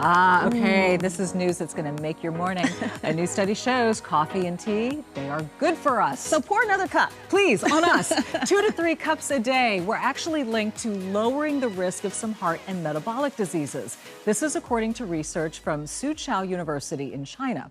Ah, okay. This is news that's going to make your morning. A new study shows coffee and tea, they are good for us. So pour another cup. Please, on us. 2 to 3 cups a day were actually linked to lowering the risk of some heart and metabolic diseases. This is according to research from Soochow University in China.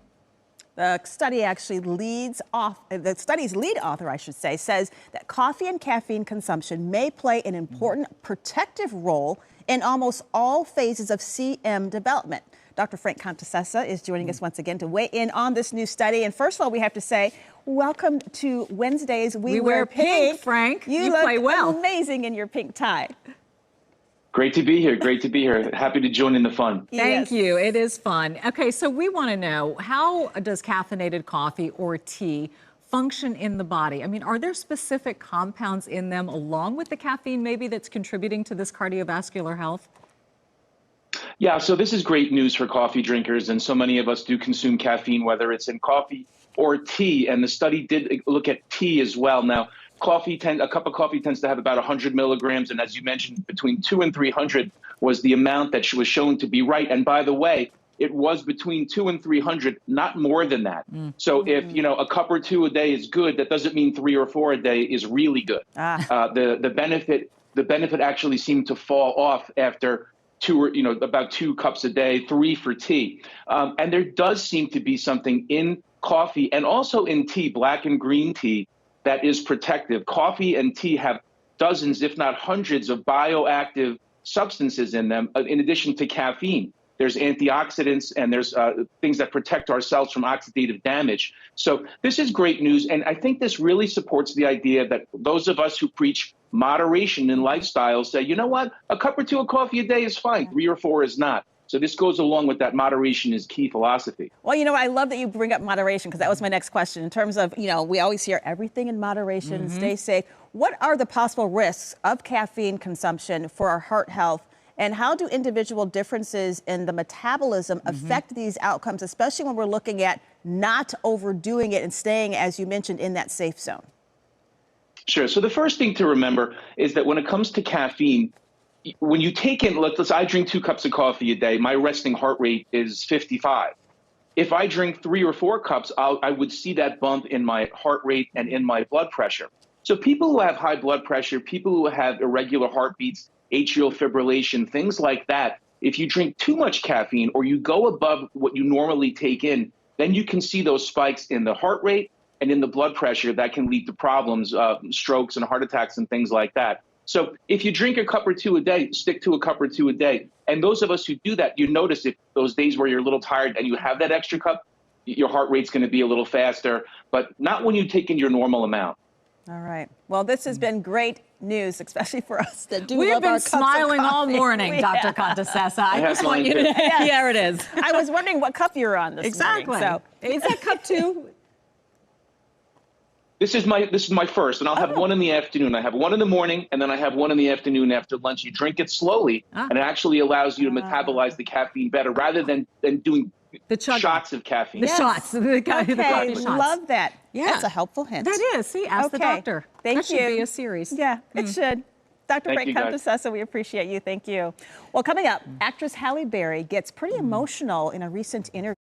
The study actually the study's lead author, I should say, says that coffee and caffeine consumption may play an important protective role in almost all phases of CM development. Dr. Frank Contessessa is joining us once again to weigh in on this new study. And first of all, we have to say, welcome to Wednesdays We Wear Pink. Frank. You play look well. amazing in your pink tie. Great to be here. Great to be here. Happy to join in the fun. Thank you. It is fun. Okay, so we want to know, how does caffeinated coffee or tea function in the body? I mean, are there specific compounds in them along with the caffeine maybe that's contributing to this cardiovascular health? Yeah, so this is great news for coffee drinkers, and so many of us do consume caffeine, whether it's in coffee or tea, and the study did look at tea as well. Now, a cup of coffee tends to have about 100 milligrams, and as you mentioned, between 200 and 300 was the amount that was shown to be right. And by the way, it was between 200 and 300, not more than that. So if a cup or two a day is good, that doesn't mean 3 or 4 a day is really good. The benefit actually seemed to fall off after about 2 cups a day, 3 for tea. And there does seem to be something in coffee and also in tea, black and green tea, that is protective. Coffee and tea have dozens, if not hundreds, of bioactive substances in them, in addition to caffeine. There's antioxidants and there's things that protect our cells from oxidative damage. So this is great news. And I think this really supports the idea that those of us who preach moderation in lifestyle say, you know what, a cup or 2 of coffee a day is fine, 3 or 4 is not. So this goes along with that moderation is key philosophy. Well, I love that you bring up moderation, because that was my next question. In terms of, we always hear everything in moderation, stay safe. What are the possible risks of caffeine consumption for our heart health? And how do individual differences in the metabolism affect these outcomes, especially when we're looking at not overdoing it and staying, as you mentioned, in that safe zone? Sure. So the first thing to remember is that when it comes to caffeine, when you take in, I drink 2 cups of coffee a day, my resting heart rate is 55. If I drink 3 or 4 cups, I would see that bump in my heart rate and in my blood pressure. So people who have high blood pressure, people who have irregular heartbeats, atrial fibrillation, things like that, if you drink too much caffeine or you go above what you normally take in, then you can see those spikes in the heart rate and in the blood pressure that can lead to problems, strokes and heart attacks and things like that. So if you drink a cup or 2 a day, stick to a cup or 2 a day. And those of us who do that, you notice if those days where you're a little tired and you have that extra cup, your heart rate's going to be a little faster, but not when you take in your normal amount. All right. Well, this has been great news, especially for us that do We've love been our cups smiling of all coffee. morning, Dr. Contessessa. I just want you to Yes. Here it is. I was wondering what cup you were on this Exactly. morning. So. Is that cup 2? This is my first, and I'll have one in the afternoon. I have one in the morning, and then I have one in the afternoon after lunch. You drink it slowly, and it actually allows you to metabolize the caffeine better rather than doing shots of caffeine. The shots. The coffee shots. Love that. Yeah. That's a helpful hint. That is. See, ask the doctor. Thank you. That should be a series. Yeah, it should. Dr. Frank Contessessa, we appreciate you. Thank you. Well, coming up, actress Halle Berry gets pretty emotional in a recent interview.